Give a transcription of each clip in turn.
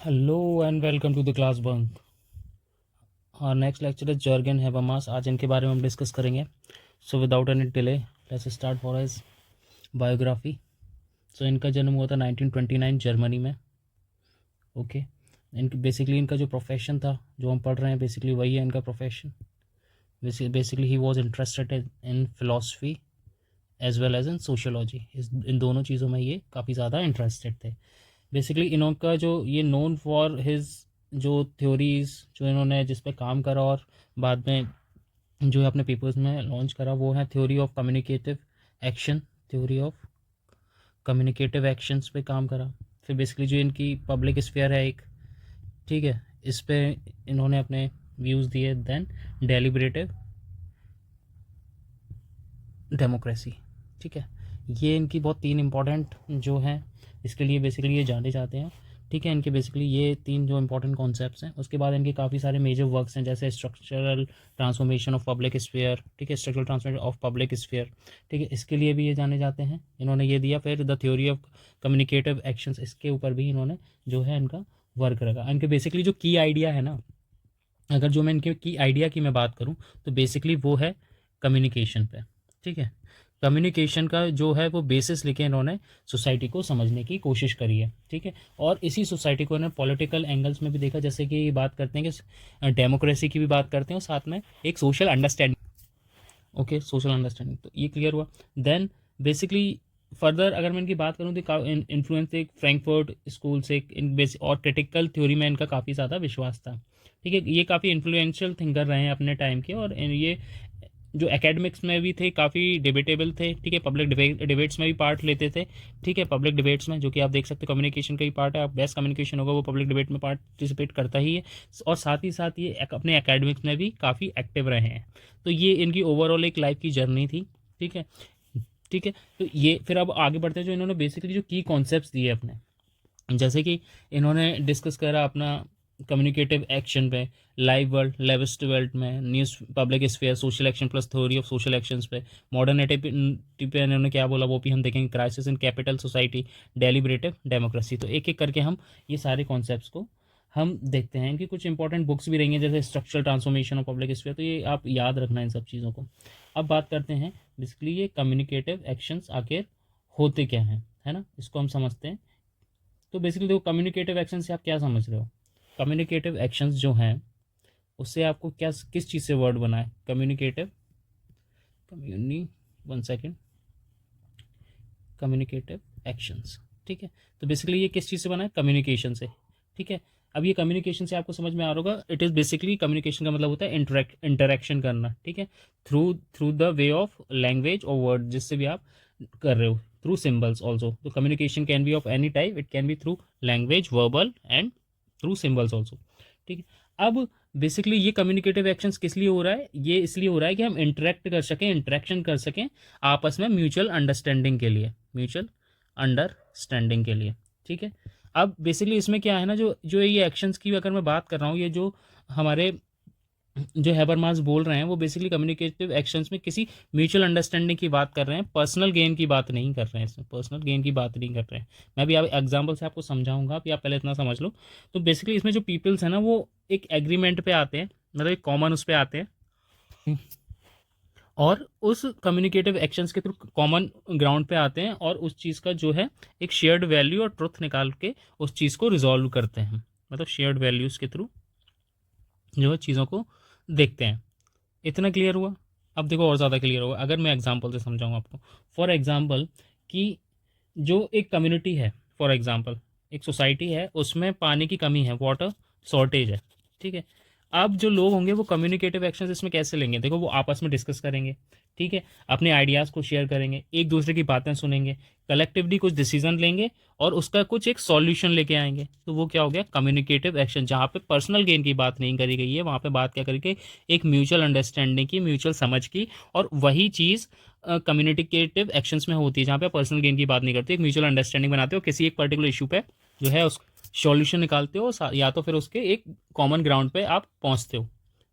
Hello and welcome to the class bunk. Our next lecture is Jürgen Habermas. आज इनके बारे में हम डिस्कस करेंगे. So without any delay, let's start for his biography. So इनका जन्म हुआ था 1929 जर्मनी में. ओके इनकी बेसिकली इनका जो प्रोफेशन था जो हम पढ़ रहे हैं बेसिकली वही है इनका profession. Basically he was interested in philosophy as well as in sociology. इन दोनों चीज़ों में ये काफ़ी ज़्यादा इंटरेस्टेड थे. बेसिकली इनका जो ये नोन फॉर हिज जो थ्योरीज जो इन्होंने जिस पे काम करा और बाद में जो है अपने पेपर्स में लॉन्च करा वो है theory of communicative action. Theory of communicative actions पे काम करा. फिर बेसिकली जो इनकी पब्लिक स्फीयर है एक, ठीक है, इस पे इन्होंने अपने व्यूज़ दिए. देन डेलिब्रेटिव डेमोक्रेसी, ठीक है, ये इनकी बहुत तीन इंपॉर्टेंट जो हैं इसके लिए बेसिकली ये जाने जाते हैं. ठीक है, इनके बेसिकली ये तीन जो इंपॉर्टेंट कॉन्सेप्ट्स हैं. उसके बाद इनके काफ़ी सारे मेजर वर्क्स हैं जैसे structural transformation of public sphere. ठीक है, structural transformation of public sphere, ठीक है, इसके लिए भी ये जाने जाते हैं. इन्होंने ये दिया. फिर the theory of communicative actions, इसके ऊपर भी इन्होंने जो है इनका वर्क रखा. इनके बेसिकली जो की आइडिया है ना, अगर जो मैं इनके की आइडिया की मैं बात करूँ तो बेसिकली वो है कम्युनिकेशन पे. ठीक है, कम्युनिकेशन का जो है वो बेसिस लेके इन्होंने सोसाइटी को समझने की कोशिश करी है. ठीक है, और इसी सोसाइटी को इन्होंने पॉलिटिकल एंगल्स में भी देखा, जैसे कि बात करते हैं कि डेमोक्रेसी की भी बात करते हैं और साथ में एक social understanding. Okay, social understanding, तो ये क्लियर हुआ. देन बेसिकली फर्दर अगर मैं इनकी बात करूँ तो इन्फ्लुएंस एक फ्रैंकफर्ट स्कूल से इन बेसिक और क्रिटिकल थ्योरी में इनका काफ़ी ज़्यादा विश्वास था. ठीक है, ये काफ़ी इन्फ्लुएंशियल थिंकर रहे हैं अपने टाइम के और ये जो एकेडमिक्स में भी थे काफ़ी डिबेटेबल थे. ठीक है, पब्लिक डिबेट्स में भी पार्ट लेते थे. ठीक है, पब्लिक डिबेट्स में जो कि आप देख सकते हो कम्युनिकेशन का ही पार्ट है. आप बेस्ट कम्युनिकेशन होगा वो पब्लिक डिबेट में पार्टिसिपेट करता ही है. और साथ ही साथ ये अपने एकेडमिक्स में भी काफ़ी एक्टिव रहे हैं. तो ये इनकी ओवरऑल एक लाइफ की जर्नी थी. ठीक है, ठीक है, तो ये फिर अब आगे बढ़ते हैं जो इन्होंने बेसिकली जो की कॉन्सेप्ट्स दिए अपने, जैसे कि इन्होंने डिस्कस करा अपना कम्युनिकेटिव एक्शन पे, लाइव वर्ल्ड, लेवेस्ट वर्ल्ड में, news, public sphere, social action plus theory of social actions पे, मॉडर्निटी पे इन्होंने क्या बोला वो भी हम देखेंगे. Crisis in capital society, deliberative democracy. तो एक एक करके हम ये सारे कॉन्सेप्ट्स को हम देखते हैं. इनकी कुछ इंपॉर्टेंट बुक्स भी रही हैं जैसे structural transformation of public sphere. तो ये आप याद रखना इन सब चीज़ों को. अब बात करते हैं बेसिकली ये कम्युनिकेटिव एक्शंस आखिर होते क्या हैं, है ना, इसको हम समझते हैं. तो बेसिकली देखो कम्युनिकेटिव एक्शन से आप क्या समझ रहे हो. कम्युनिकेटिव एक्शंस जो हैं उससे आपको क्या किस चीज़ से वर्ड बना है communicative, communi, one second, communicative actions. ठीक है, तो बेसिकली ये किस चीज़ से बना है, कम्युनिकेशन से. ठीक है, अब ये कम्युनिकेशन से आपको समझ में आ रहा होगा. इट इज़ बेसिकली कम्युनिकेशन का मतलब होता है इंटरेक्शन करना. ठीक है, through through the way of language और वर्ड जिससे भी आप कर रहे हो, थ्रू सिम्बल्स ऑल्सो. तो communication can be of any type. It can be through language, verbal and through symbols also. ठीक है, अब बेसिकली ये कम्युनिकेटिव एक्शंस किस लिए हो रहा है, ये इसलिए हो रहा है कि हम इंटरेक्ट कर सकें, इंटरेक्शन कर सकें आपस में म्यूचुअल अंडरस्टैंडिंग के लिए, म्यूचुअल अंडरस्टैंडिंग के लिए. ठीक है, अब बेसिकली इसमें क्या है ना, जो जो ये एक्शंस की अगर मैं बात कर रहा हूँ, ये जो हमारे जो हैबरमास बोल रहे हैं वो बेसिकली कम्युनिकेटिव एक्शंस में किसी म्यूचुअल अंडरस्टैंडिंग की बात कर रहे हैं, पर्सनल गेन की बात नहीं कर रहे हैं. इसमें पर्सनल गेन की बात नहीं कर रहे हैं. मैं भी आप एग्जांपल से आपको समझाऊंगा, आप पहले इतना समझ लो. तो बेसिकली इसमें जो पीपल्स हैं ना वो एक एग्रीमेंट पे आते हैं, मतलब एक कॉमन उस पर आते हैं और उस कम्युनिकेटिव एक्शंस के थ्रू कॉमन ग्राउंड पे आते हैं और उस चीज़ का जो है एक शेयर्ड वैल्यू और ट्रुथ निकाल के उस चीज़ को रिजॉल्व करते हैं. मतलब शेयर्ड वैल्यूज़ के थ्रू जो है चीज़ों को देखते हैं. इतना क्लियर हुआ. अब देखो और ज़्यादा क्लियर होगा अगर मैं एग्जांपल से समझाऊँ आपको. फॉर एग्जांपल कि जो एक कम्युनिटी है, फॉर एग्जांपल एक सोसाइटी है, उसमें पानी की कमी है, वाटर शॉर्टेज है. ठीक है, अब जो लोग होंगे वो कम्युनिकेटिव एक्शंस इसमें कैसे लेंगे, देखो वो आपस में डिस्कस करेंगे. ठीक है, अपने आइडियाज़ को शेयर करेंगे, एक दूसरे की बातें सुनेंगे, कलेक्टिवली कुछ डिसीजन लेंगे और उसका कुछ एक सॉल्यूशन लेके आएंगे. तो वो क्या हो गया, कम्युनिकेटिव एक्शन. जहाँ पे पर्सनल गेन की बात नहीं करी गई है वहाँ पे बात क्या करी, एक म्यूचुअल अंडरस्टैंडिंग की, म्यूचुअल समझ की. और वही चीज़ कम्युनिकेटिव एक्शंस में होती है जहाँ पे पर्सनल गेन की बात नहीं करती, एक म्यूचुअल अंडरस्टैंडिंग बनाते हो, किसी एक पर्टिकुलर इशू पे जो है उस सॉल्यूशन निकालते हो या तो फिर उसके एक कॉमन ग्राउंड पे आप पहुंचते हो.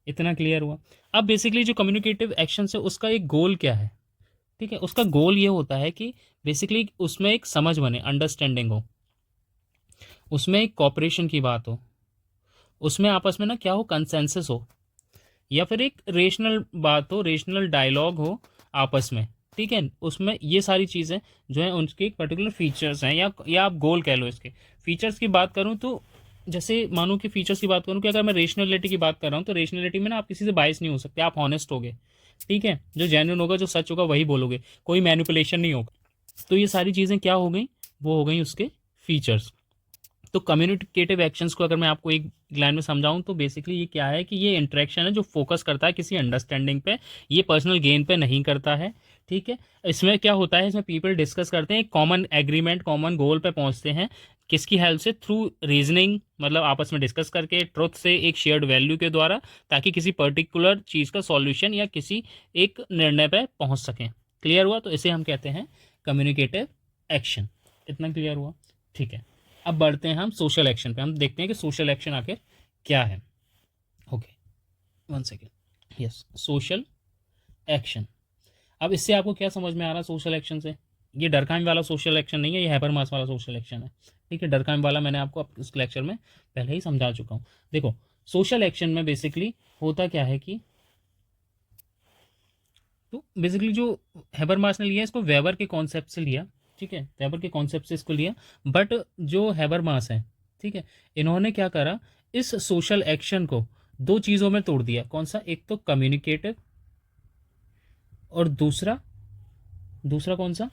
इतना क्लियर हुआ. अब बेसिकली जो कम्युनिकेटिव एक्शन है उसका एक गोल क्या है. ठीक है, उसका गोल ये होता है कि बेसिकली उसमें एक समझ बने, अंडरस्टैंडिंग हो. उसमें एक कॉपरेशन की बात हो, उसमें आपस में ना क्या हो, कंसेंसस हो, या फिर एक रेशनल बात हो, रेशनल डायलॉग हो आपस में, ठीक है। उसमें ये सारी चीज़ें जो है उनके एक पर्टिकुलर फीचर्स हैं, या आप गोल कह लो इसके। फीचर्स की बात करूँ तो जैसे मानो कि फीचर्स की बात करूँ कि अगर मैं रेशनलिटी की बात कर रहा हूँ तो रेशनलिटी में ना आप किसी से बायस नहीं हो सकते, आप हॉनेस्ट होगे, ठीक है। जो जेन्युइन होगा, जो सच होगा वही बोलोगे, कोई मैनिपुलेशन नहीं होगा। तो ये सारी चीज़ें क्या हो गई, वो हो गई उसके फीचर्स। तो कम्युनिकेटिव एक्शंस को अगर मैं आपको एक लाइन में समझाऊं तो बेसिकली ये क्या है कि ये इंटरेक्शन है जो फोकस करता है किसी अंडरस्टैंडिंग पे, ये पर्सनल गेन पे नहीं करता है, ठीक है। इसमें क्या होता है, इसमें पीपल डिस्कस करते हैं, एक कॉमन एग्रीमेंट, कॉमन गोल पे पहुंचते हैं, किसकी हेल्प से, थ्रू रीजनिंग, मतलब आपस में डिस्कस करके, ट्रुथ से, एक शेयर्ड वैल्यू के द्वारा, ताकि किसी पर्टिकुलर चीज़ का सॉल्यूशन या किसी एक निर्णय पे पहुंच सकें। क्लियर हुआ? तो इसे हम कहते हैं कम्युनिकेटिव एक्शन। इतना क्लियर हुआ? ठीक है। अब बढ़ते हैं हम सोशल एक्शन पे, हम देखते हैं कि सोशल एक्शन आखिर क्या है। Okay, one second. Yes, social action. अब इससे आपको क्या समझ में आ रहा है सोशल एक्शन से? ये डरकाम वाला सोशल एक्शन नहीं है, ये हैबरमास वाला सोशल एक्शन है, ठीक है। डरकाम वाला मैंने आपको इस लेक्चर में पहले ही समझा चुका हूँ। देखो, सोशल एक्शन में बेसिकली होता क्या है कि, तो बेसिकली जो हैबरमास ने लिया इसको वेबर के कॉन्सेप्ट से लिया, ठीक है, वेबर के कॉन्सेप्ट से इसको लिया। बट जो हैबरमास है, ठीक है, इन्होंने क्या करा, इस सोशल एक्शन को दो चीज़ों में तोड़ दिया। कौन सा? एक तो कम्युनिकेटिव, और दूसरा, दूसरा कौन सा?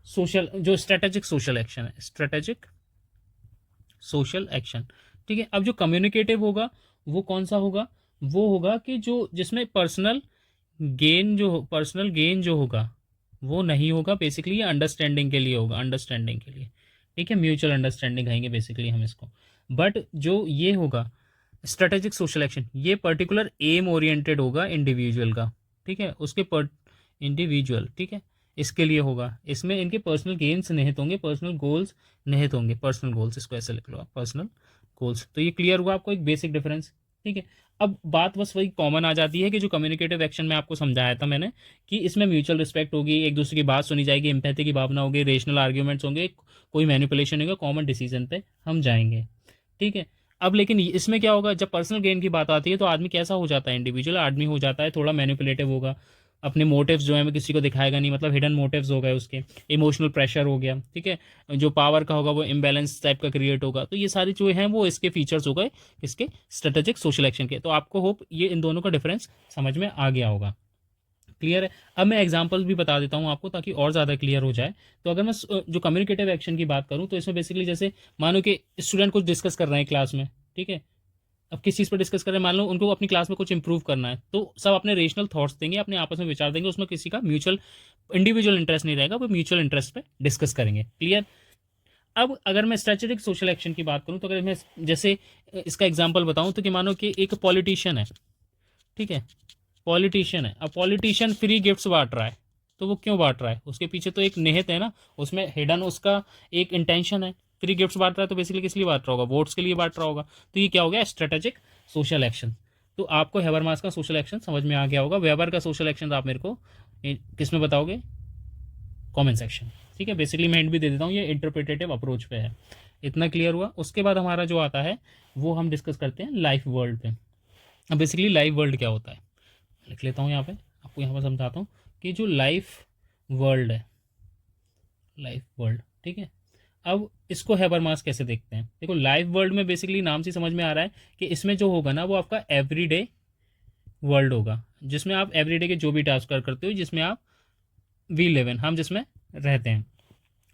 सोशल, जो स्ट्रेटेजिक सोशल एक्शन है, स्ट्रेटेजिक सोशल एक्शन, ठीक है। अब जो कम्युनिकेटिव होगा वो कौन सा होगा? वो होगा कि जो जिसमें पर्सनल गेन जो होगा वो नहीं होगा, बेसिकली ये अंडरस्टैंडिंग के लिए होगा, अंडरस्टैंडिंग के लिए, ठीक है, म्यूचुअल अंडरस्टैंडिंग कहेंगे बेसिकली हम इसको। बट जो ये होगा स्ट्रेटेजिक सोशल एक्शन, ये पर्टिकुलर एम ओरिएंटेड होगा इंडिविजुअल का, ठीक है, उसके पर इंडिविजुअल, ठीक है, इसके लिए होगा। इसमें इनके पर्सनल गेन्स निहित होंगे, पर्सनल गोल्स निहित होंगे, पर्सनल गोल्स, इसको ऐसे लिख लो आप, पर्सनल गोल्स। तो ये क्लियर हुआ आपको, एक बेसिक डिफरेंस, ठीक है। अब बात बस वही कॉमन आ जाती है कि जो कम्युनिकेटिव एक्शन में आपको समझाया था मैंने, कि इसमें म्यूचुअल रिस्पेक्ट होगी, एक दूसरे की बात सुनी जाएगी, एम्पैथी की भावना होगी, रेशनल आर्ग्यूमेंट्स होंगे, कोई मैनिपुलेशन होगा, कॉमन डिसीजन पे हम जाएंगे, ठीक है। अब लेकिन इसमें क्या होगा, जब पर्सनल गेन की बात आती है तो आदमी कैसा हो जाता है, इंडिविजुअल आदमी हो जाता है, थोड़ा मैनिपुलेटिव होगा, अपने मोटिव्स जो है वो किसी को दिखाएगा नहीं, मतलब हिडन मोटिव्स हो गए उसके, इमोशनल प्रेशर हो गया, ठीक है, जो पावर का होगा वो इम्बैलेंस टाइप का क्रिएट होगा। तो ये सारी जो हैं वो इसके फीचर्स हो गए, इसके स्ट्रेटेजिक सोशल एक्शन के। तो आपको होप ये इन दोनों का डिफरेंस समझ में आ गया होगा। क्लियर है? अब मैं एग्जांपल भी बता देता हूँ आपको ताकि और ज़्यादा क्लियर हो जाए। तो अगर मैं जो कम्युनिकेटिव एक्शन की बात करूँ तो इसमें बेसिकली जैसे मानो कि स्टूडेंट कुछ डिस्कस कर रहे हैं क्लास में, ठीक है, अब किस चीज़ पर डिस्कस कर रहे हैं, मान लो उनको अपनी क्लास में कुछ इंप्रूव करना है, तो सब अपने रेशनल थॉट्स देंगे, अपने आपस में विचार देंगे, उसमें किसी का म्यूचुअल इंडिविजुअल इंटरेस्ट नहीं रहेगा, वो म्यूचुअल इंटरेस्ट पे डिस्कस करेंगे। क्लियर? अब अगर मैं स्ट्रेटेजिक सोशल एक्शन की बात करूं तो अगर मैं जैसे इसका एग्जांपल बताऊं तो कि मानो कि एक पॉलिटिशियन है, ठीक है, पॉलिटिशियन है, अब पॉलिटिशियन फ्री गिफ्ट्स बांट रहा है, तो वो क्यों बांट रहा है? उसके पीछे तो एक निहित है ना, उसमें हिडन उसका एक इंटेंशन है। फ्री गिफ्ट्स बांट रहा है तो बेसिकली किस लिए बांट रहा होगा? वोट्स के लिए बांट रहा होगा। तो ये क्या हो गया? Strategic social action. तो आपको हैबरमास का सोशल एक्शन समझ में आ गया होगा। वेबर का सोशल एक्शन आप मेरे को किस में बताओगे? कमेंट सेक्शन, ठीक है। बेसिकली मैं हिंट भी दे देता हूँ, ये इंटरप्रिटेटिव अप्रोच पे है। इतना क्लियर हुआ? उसके बाद हमारा जो आता है वो हम डिस्कस करते हैं लाइफ वर्ल्ड पे। अब बेसिकली लाइफ वर्ल्ड क्या होता है लिख लेता हूँ यहाँ पे, आपको यहाँ पर समझाता हूँ कि जो लाइफ वर्ल्ड है, लाइफ वर्ल्ड, ठीक है, अब इसको हैबरमास कैसे देखते हैं? देखो, लाइफ वर्ल्ड में बेसिकली नाम से समझ में आ रहा है कि इसमें जो होगा ना वो आपका एवरीडे वर्ल्ड होगा, जिसमें आप एवरीडे के जो भी टास्क करते हो, जिसमें आप वी लिव इन, हम जिसमें रहते हैं।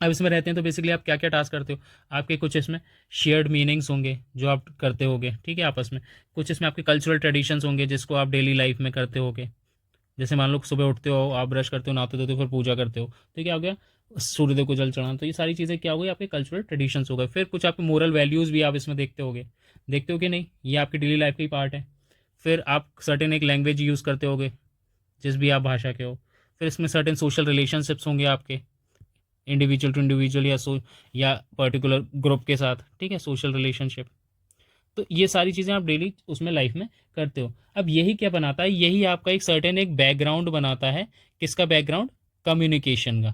अब इसमें रहते हैं तो बेसिकली आप क्या क्या टास्क करते हो? आपके कुछ इसमें शेयर्ड मीनिंग्स होंगे जो आप करते होगे, ठीक है, आपस में। कुछ इसमें आपके कल्चरल ट्रेडिशंस होंगे जिसको आप डेली लाइफ में करते होगे। जैसे मान लो सुबह उठते हो, आप ब्रश करते हो, नहाते धोते हो, फिर पूजा करते हो, तो क्या हो गया? सूर्यदेव को जल चढ़ाना। तो ये सारी चीज़ें क्या हो गई? आपके कल्चरल ट्रेडिशंस हो गए। फिर कुछ आपके मोरल वैल्यूज़ भी आप इसमें देखते होगे, देखते हो कि नहीं? ये आपकी डेली लाइफ का ही पार्ट है। फिर आप सर्टेन एक लैंग्वेज यूज़ करते होगे जिस भी आप भाषा के हो। फिर इसमें सर्टेन सोशल रिलेशनशिप्स होंगे आपके, इंडिविजुअल टू इंडिविजुअल या पर्टिकुलर ग्रुप के साथ, ठीक है, सोशल रिलेशनशिप। तो ये सारी चीज़ें आप डेली उसमें लाइफ में करते हो। अब यही क्या बनाता है? यही आपका एक सर्टेन एक बैकग्राउंड बनाता है। किसका बैकग्राउंड? कम्युनिकेशन का।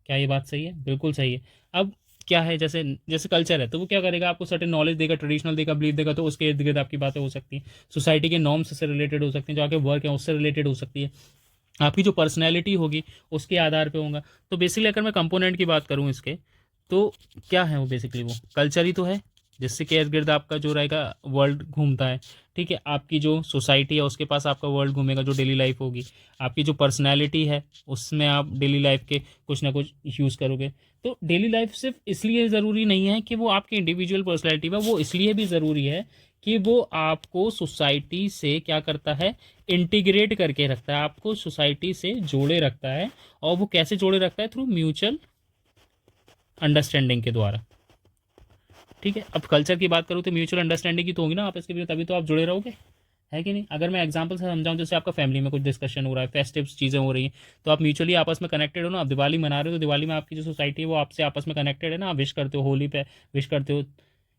क्या ये बात सही है? बिल्कुल सही है। अब क्या है, जैसे जैसे कल्चर है तो वो क्या करेगा, आपको सर्टेन नॉलेज देगा, ट्रेडिशनल देगा, बिलीफ देगा, तो उसके इर्द गिर्द आपकी बातें हो सकती हैं। सोसाइटी के नॉर्म्स से रिलेटेड हो सकती हैं, जो आपके वर्क है उससे रिलेटेड हो सकती है। आपकी जो पर्सनैलिटी होगी उसके आधार पे होगा। तो बेसिकली अगर मैं कंपोनेंट की बात करूँ इसके, तो क्या है वो, बेसिकली वो कल्चर ही तो है, जिससे के इर्द गिर्द आपका जो रहेगा वर्ल्ड घूमता है। ठीक है, आपकी जो सोसाइटी है उसके पास आपका वर्ल्ड घूमेगा, जो डेली लाइफ होगी। आपकी जो पर्सनैलिटी है उसमें आप डेली लाइफ के कुछ ना कुछ यूज़ करोगे। तो डेली लाइफ सिर्फ इसलिए ज़रूरी नहीं है कि वो आपकी इंडिविजुअल पर्सनैलिटी में, वो इसलिए भी ज़रूरी है कि वो आपको सोसाइटी से क्या करता है, इंटीग्रेट करके रखता है, आपको सोसाइटी से जोड़े रखता है। और वो कैसे जोड़े रखता है, थ्रू म्यूचुअल अंडरस्टैंडिंग के द्वारा। ठीक है, अब कल्चर की बात करूँ तो म्यूचुअल अंडरस्टैंडिंग की तो होगी ना आपस के बीच, तभी तो आप जुड़े रहोगे, है कि नहीं। अगर मैं एग्जांपल से समझाऊं, जैसे आपका फैमिली में कुछ डिस्कशन हो रहा है, फेस्टिव चीज़ें हो रही हैं, तो आप म्यूचुअली आपस में कनेक्टेड हो ना। आप दिवाली मना रहे हो तो दिवाली में आपकी जो सोसाइटी है वो आपसे आपस में कनेक्टेड है ना, आप विश करते हो, होली पे विश करते हो।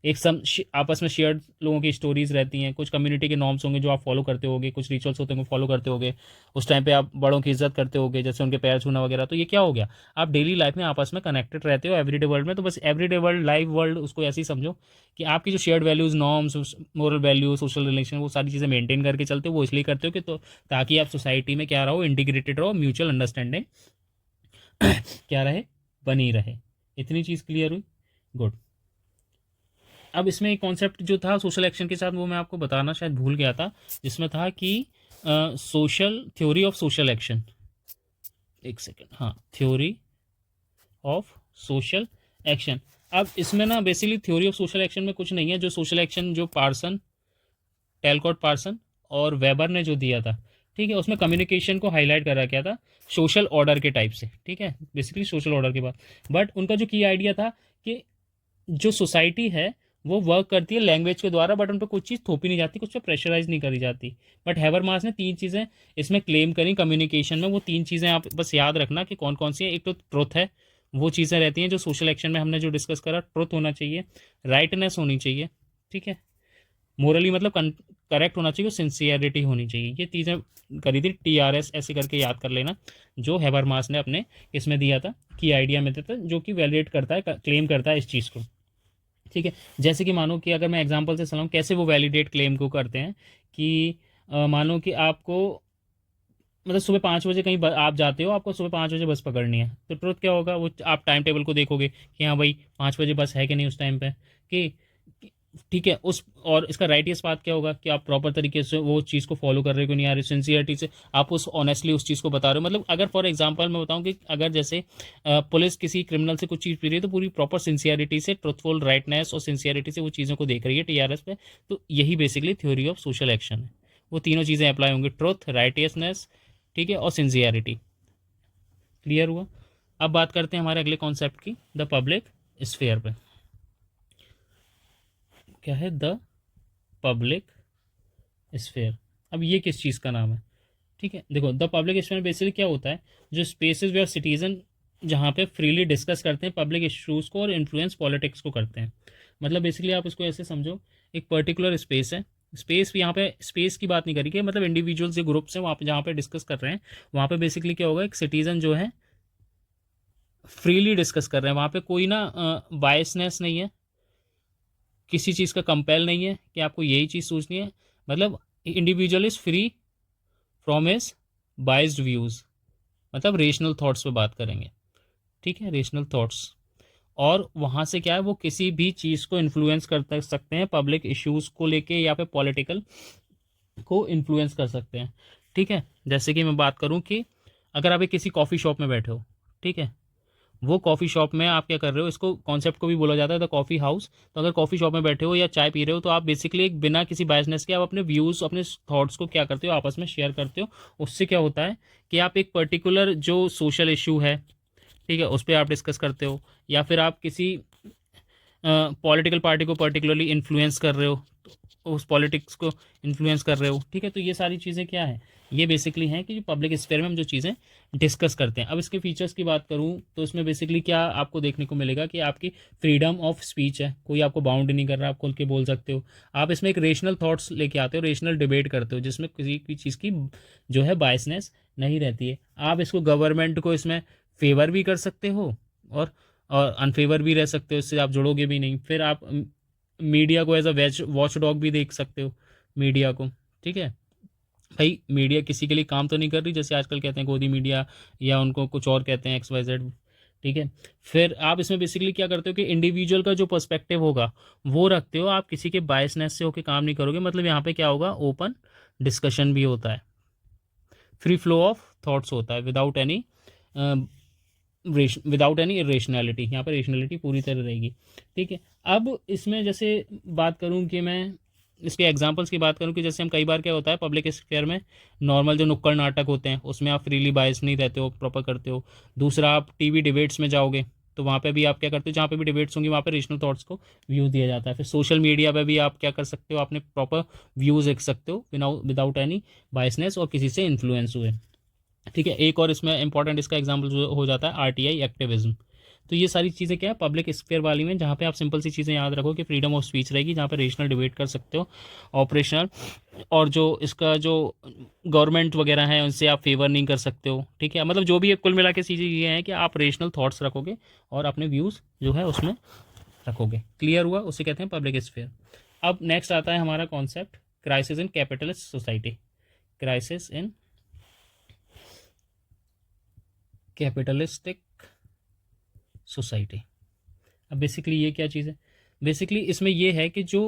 एक आपस में शेयर्ड लोगों की स्टोरीज रहती हैं, कुछ कम्युनिटी के नॉर्म्स होंगे जो आप फॉलो करते होगे, कुछ रिचुअल्स होते हैं फॉलो करते होगे। उस टाइम पे आप बड़ों की इज्जत करते होगे, जैसे उनके पैर छूना वगैरह। तो ये क्या हो गया, आप डेली लाइफ में आपस में कनेक्टेड रहते हो एवरीडे वर्ल्ड में। तो बस एवरीडे वर्ल्ड, लाइव वर्ल्ड, उसको ऐसे ही समझो कि आपकी जो shared values, norms, moral values, social relation, वो सारी चीज़ें मेंटेन करके चलते हो। वो इसलिए करते हो कि तो ताकि आप सोसाइटी में क्या रहो, इंटीग्रेटेड रहो, म्यूचुअल अंडरस्टैंडिंग क्या रहे, बनी रहे। इतनी चीज़ क्लियर हुई, गुड। अब इसमें एक कॉन्सेप्ट जो था सोशल एक्शन के साथ, वो मैं आपको बताना शायद भूल गया था, जिसमें था कि social theory of social action. एक सेकेंड, हाँ, थ्योरी ऑफ सोशल एक्शन। अब इसमें ना basically theory of social action में कुछ नहीं है, जो सोशल एक्शन जो पार्सन, टेलकॉट पार्सन और वेबर ने जो दिया था, ठीक है, उसमें कम्युनिकेशन को हाईलाइट करा गया था सोशल ऑर्डर के टाइप से। ठीक है, बेसिकली सोशल ऑर्डर के बाद, बट उनका जो की आइडिया था कि जो सोसाइटी है वो वर्क करती है लैंग्वेज के द्वारा, बट उन पर कुछ चीज़ थोपी नहीं जाती, कुछ पर प्रेशराइज नहीं करी जाती। बट हैबरमास ने तीन चीज़ें इसमें क्लेम करी कम्युनिकेशन में। वो तीन चीज़ें आप बस याद रखना कि कौन कौन सी है। एक तो ट्रुथ है, वो चीज़ें रहती हैं जो सोशल एक्शन में हमने जो डिस्कस करा। ट्रुथ होना चाहिए, राइटनेस होनी चाहिए, ठीक है, मोरली मतलब करेक्ट होना चाहिए, सिंसियरिटी होनी चाहिए। ये चीज़ें करी थी TRS, ऐसे करके याद कर लेना, जो हैबरमास ने अपने इसमें दिया था, की आइडिया में था, जो कि वैलिडेट करता है, क्लेम करता है इस चीज़ को। ठीक है, जैसे कि मानो कि अगर मैं एग्जांपल से समझाऊँ कैसे वो वैलिडेट क्लेम को करते हैं, कि मानो कि आपको मतलब सुबह 5 बजे कहीं आप जाते हो, आपको सुबह 5 बजे बस पकड़नी है, तो ट्रुथ क्या होगा, वो आप टाइम टेबल को देखोगे कि हाँ भाई 5 बजे बस है कि नहीं उस टाइम पे, कि ठीक है उस। और इसका राइटियस बात क्या होगा कि आप प्रॉपर तरीके से वो चीज़ को फॉलो कर रहे हो कि नहीं आ रही, सिंसियरिटी से आप उस ऑनेस्टली उस चीज़ को बता रहे हो। मतलब अगर फॉर एग्जांपल मैं बताऊं कि अगर जैसे पुलिस किसी क्रिमिनल से कुछ चीज़ पी रही है, तो पूरी प्रॉपर सिंसियरिटी से, ट्रुथफुल, राइटनेस और सिंसियरिटी से वो चीज़ों को देख रही है TRS पे। तो यही basically theory of social action है। वो तीनों चीज़ें अप्लाई होंगी, ट्रुथ, राइटियसनेस, ठीक है, और सिंसियरिटी। क्लियर हुआ। अब बात करते हैं हमारे अगले कॉन्सेप्ट की, द पब्लिक स्फेयर पे। क्या है द पब्लिक स्फेयर? अब ये किस चीज़ का नाम है? ठीक है, देखो, द पब्लिक स्फेयर बेसिकली क्या होता है, जो स्पेसेस वेयर सिटीजन जहाँ पे फ्रीली डिस्कस करते हैं पब्लिक इश्यूज़ को और इन्फ्लुएंस पॉलिटिक्स को करते हैं। मतलब बेसिकली आप इसको ऐसे समझो, एक पर्टिकुलर स्पेस है, स्पेस यहाँ पे स्पेस की बात नहीं करी कि मतलब इंडिविजुअल्स या ग्रुप्स हैं वहाँ पे जहाँ पे डिस्कस कर रहे हैं, वहाँ पे बेसिकली क्या होगा, एक सिटीजन जो है फ्रीली डिस्कस कर रहे हैं, वहाँ पे कोई ना बायसनेस नहीं है, किसी चीज़ का कंपेल नहीं है कि आपको यही चीज़ सोचनी है। मतलब individual is free from his biased views, मतलब रेशनल थॉट्स पे बात करेंगे, ठीक है, रेशनल थॉट्स। और वहाँ से क्या है, वो किसी भी चीज़ को इन्फ्लुएंस कर सकते हैं, पब्लिक इश्यूज़ को लेके या फिर पॉलिटिकल को इन्फ्लुएंस कर सकते हैं। ठीक है, जैसे कि मैं बात करूँ कि अगर आप एक किसी कॉफ़ी शॉप में बैठे हो, ठीक है, वो कॉफ़ी शॉप में आप क्या कर रहे हो, इसको कॉन्सेप्ट को भी बोला जाता है द कॉफ़ी हाउस। तो अगर कॉफ़ी शॉप में बैठे हो या चाय पी रहे हो, तो आप बेसिकली एक बिना किसी बायसनेस के आप अपने व्यूज़, अपने थॉट्स को क्या करते हो, आपस में शेयर करते हो। उससे क्या होता है कि आप एक पर्टिकुलर जो सोशल इशू है, ठीक है, उस पर आप डिस्कस करते हो, या फिर आप किसी पॉलिटिकल पार्टी को पर्टिकुलरली इन्फ्लुएंस कर रहे हो, तो उस पॉलिटिक्स को इन्फ्लुएंस कर रहे हो। ठीक है, तो ये सारी चीज़ें क्या है, ये बेसिकली हैं कि पब्लिक स्फेयर में हम जो चीज़ें डिस्कस करते हैं। अब इसके फीचर्स की बात करूँ तो इसमें बेसिकली क्या आपको देखने को मिलेगा कि आपकी फ्रीडम ऑफ स्पीच है, कोई आपको बाउंड नहीं कर रहा, आप खुल के बोल सकते हो। आप इसमें एक रेशनल थॉट्स लेके आते हो, रेशनल डिबेट करते हो, जिसमें किसी भी चीज़ की जो है बायसनेस नहीं रहती है। आप इसको गवर्नमेंट को इसमें फेवर भी कर सकते हो और और अनफेवर भी रह सकते हो, इससे आप जुड़ोगे भी नहीं। फिर आप मीडिया को एज अ वॉच डॉग भी देख सकते हो मीडिया को, ठीक है। भाई मीडिया किसी के लिए काम तो नहीं कर रही, जैसे आजकल कहते हैं गोदी मीडिया, या उनको कुछ और कहते हैं XYZ, ठीक है। फिर आप इसमें बेसिकली क्या करते हो कि इंडिविजुअल का जो पर्सपेक्टिव होगा वो रखते हो, आप किसी के बायसनेस से होकर काम नहीं करोगे। मतलब यहाँ पे क्या होगा, ओपन डिस्कशन भी होता है, फ्री फ्लो ऑफ थॉट्स होता है, विदाउट एनी इरेशनैलिटी। यहाँ पर रेशनैलिटी पूरी तरह रहेगी, ठीक है। अब इसमें जैसे बात करूँ कि मैं इसके एग्जांपल्स की बात करूं कि जैसे हम कई बार क्या होता है पब्लिक स्फेयर में, नॉर्मल जो नुक्कड़ नाटक होते हैं उसमें आप फ्रीली बायस नहीं रहते हो, प्रॉपर करते हो। दूसरा, आप टीवी डिबेट्स में जाओगे तो वहाँ पे भी आप क्या करते हो, जहाँ पे भी डिबेट्स होंगी वहाँ पे रीजनल थॉट्स को व्यूज़ दिया जाता है। फिर सोशल मीडिया पे भी आप क्या कर सकते हो, आपने प्रॉपर व्यूज़ लिख सकते हो विदाउट एनी बायसनेस और किसी से इन्फ्लुएंस हुए, ठीक है। एक और इसमें इंपॉर्टेंट इसका एग्जाम्पल जो हो जाता है RTI एक्टिविज्म। तो ये सारी चीज़ें क्या है पब्लिक स्फेयर वाली में, जहाँ पे आप सिंपल सी चीज़ें याद रखो कि फ्रीडम ऑफ स्पीच रहेगी, जहाँ पे रेशनल डिबेट कर सकते हो, ऑपरेशनल, और जो इसका जो गवर्नमेंट वगैरह है उनसे आप फेवर नहीं कर सकते हो, ठीक है। मतलब जो भी कुल मिला के चीज़ें ये हैं कि आप रेशनल थॉट्स रखोगे और अपने व्यूज़ जो है उसमें रखोगे। क्लियर हुआ, उसे कहते हैं पब्लिक स्फेयर। अब नेक्स्ट आता है हमारा concept crisis in capitalist society. Crisis in capitalistic society. अब बेसिकली ये क्या चीज़ है, बेसिकली इसमें ये है कि जो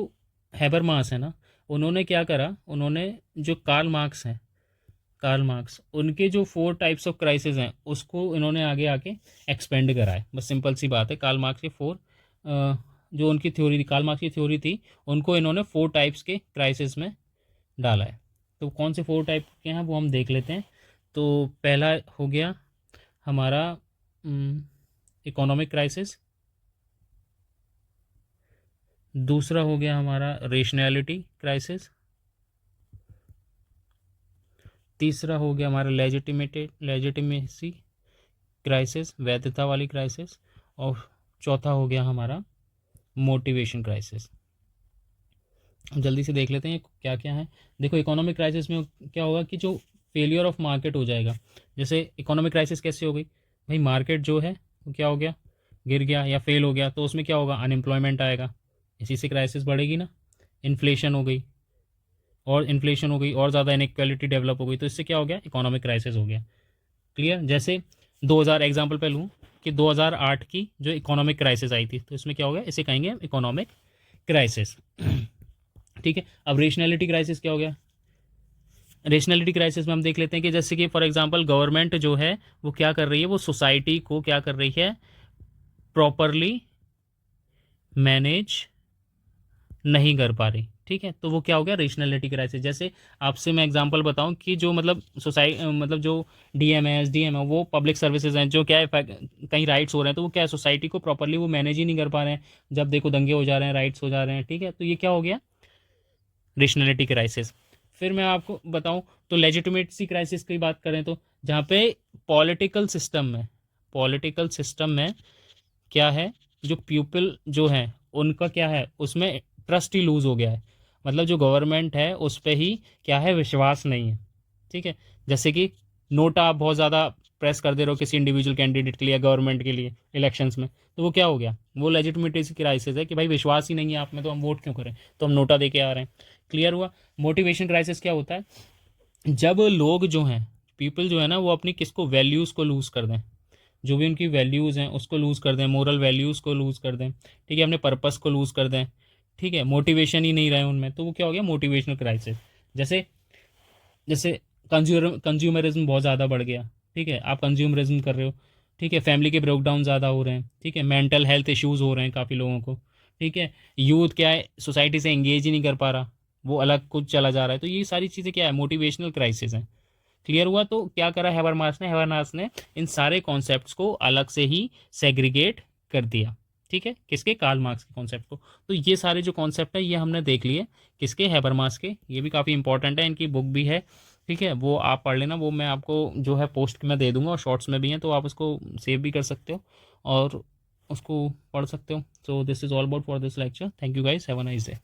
हैबरमास है ना, उन्होंने क्या करा, उन्होंने जो कार्ल मार्क्स उनके जो 4 टाइप्स ऑफ क्राइसिस हैं उसको इन्होंने आगे आके एक्सपेंड करा है। बस सिंपल सी बात है, कार्ल मार्क्स के 4 जो उनकी थ्योरी थी, कार्ल मार्क्स की थ्योरी थी, उनको इन्होंने 4 टाइप्स के क्राइसिस में डाला है। तो कौन से 4 टाइप के हैं वो हम देख लेते हैं। तो पहला हो गया हमारा इकोनॉमिक क्राइसिस, दूसरा हो गया हमारा रेशनैलिटी क्राइसिस, तीसरा हो गया हमारा लेजिटिमेसी क्राइसिस, वैधता वाली क्राइसिस, और चौथा हो गया हमारा मोटिवेशन क्राइसिस। जल्दी से देख लेते हैं क्या क्या है। देखो इकोनॉमिक क्राइसिस में क्या होगा कि जो फेलियर ऑफ मार्केट हो जाएगा। जैसे इकोनॉमिक क्राइसिस कैसे हो गई भाई, मार्केट जो है वो क्या हो गया, गिर गया या फेल हो गया, तो उसमें क्या होगा, अनएम्प्लॉयमेंट आएगा, इसी से क्राइसिस बढ़ेगी ना। इन्फ्लेशन हो गई और ज़्यादा इनइक्वालिटी डेवलप हो गई, तो इससे क्या हो गया, इकोनॉमिक क्राइसिस हो गया। क्लियर। जैसे 2000 एग्जांपल पे लूँ कि 2008 की जो इकोनॉमिक क्राइसिस आई थी, तो इसमें क्या हो गया, इसे कहेंगे इकोनॉमिक क्राइसिस, ठीक है। अब रेशनैलिटी क्राइसिस क्या हो गया, रेशनैलिटी क्राइसिस में हम देख लेते हैं कि जैसे कि फॉर एग्जांपल गवर्नमेंट जो है वो क्या कर रही है, वो सोसाइटी को क्या कर रही है, प्रॉपरली मैनेज नहीं कर पा रही, ठीक है। तो वो क्या हो गया, रेशनैलिटी क्राइसिस। जैसे आपसे मैं एग्जांपल बताऊं कि जो मतलब मतलब जो DM है, SDM है, वो पब्लिक सर्विसेज हैं, जो क्या है कहीं राइट्स हो रहे हैं, तो वो क्या है, सोसाइटी को प्रॉपरली वो मैनेज ही नहीं कर पा रहे हैं। जब देखो दंगे हो जा रहे हैं, राइट्स हो जा रहे हैं, ठीक है। तो ये क्या हो गया, रेशनैलिटी क्राइसिस। फिर मैं आपको बताऊं तो लेजिटिमेसी क्राइसिस की बात करें तो जहाँ पे पॉलिटिकल सिस्टम में क्या है, जो पीपल जो है उनका क्या है, उसमें ट्रस्ट ही लूज़ हो गया है। मतलब जो गवर्नमेंट है उस पर ही क्या है, विश्वास नहीं है, ठीक है। जैसे कि नोटा आप बहुत ज़्यादा प्रेस कर दे रहे हो किसी इंडिविजुअल कैंडिडेट के लिए, गवर्नमेंट के लिए इलेक्शंस में, तो वो क्या हो गया, वो लेजिटिमेसी क्राइसिस है कि भाई विश्वास ही नहीं है आप में, तो हम वोट क्यों करें, तो हम नोटा दे के आ रहे हैं। क्लियर हुआ। मोटिवेशन क्राइसिस क्या होता है, जब लोग जो हैं, पीपल जो है ना, वो अपनी किसको, वैल्यूज़ को लूज़ कर दें, जो भी उनकी वैल्यूज़ हैं उसको लूज़ कर दें, मोरल वैल्यूज़ को लूज़ कर दें, ठीक है, अपने पर्पस को लूज़ कर दें, ठीक है, मोटिवेशन ही नहीं रहे उनमें, तो वो क्या हो गया, मोटिवेशनल क्राइसिस। जैसे जैसे कंज्यूमरिज्म बहुत ज़्यादा बढ़ गया, ठीक है, आप कंज्यूमरिज्म कर रहे हो, ठीक है, फैमिली के ब्रेकडाउन ज़्यादा हो रहे हैं, ठीक है, मेंटल हेल्थ इश्यूज़ हो रहे हैं काफ़ी लोगों को, ठीक है, यूथ क्या है, सोसाइटी से एंगेज ही नहीं कर पा रहा, वो अलग कुछ चला जा रहा है, तो ये सारी चीज़ें क्या है, मोटिवेशनल क्राइसिस हैं। क्लियर हुआ। तो क्या करा हैबरमास ने इन सारे कॉन्सेप्ट्स को अलग से ही सेग्रीगेट कर दिया, ठीक है, किसके, कार्ल मार्क्स के कॉन्सेप्ट को। तो ये सारे जो कॉन्सेप्ट है ये हमने देख लिए किसके, हैबरमास के। ये भी काफ़ी इंपॉर्टेंट है, इनकी बुक भी है, ठीक है, वो आप पढ़ लेना, वो मैं आपको जो है पोस्ट में दे दूंगा, और शॉर्ट्स में भी हैं, तो आप उसको सेव भी कर सकते हो और उसको पढ़ सकते हो। So this is all about for this lecture. Thank you guys, have a nice day.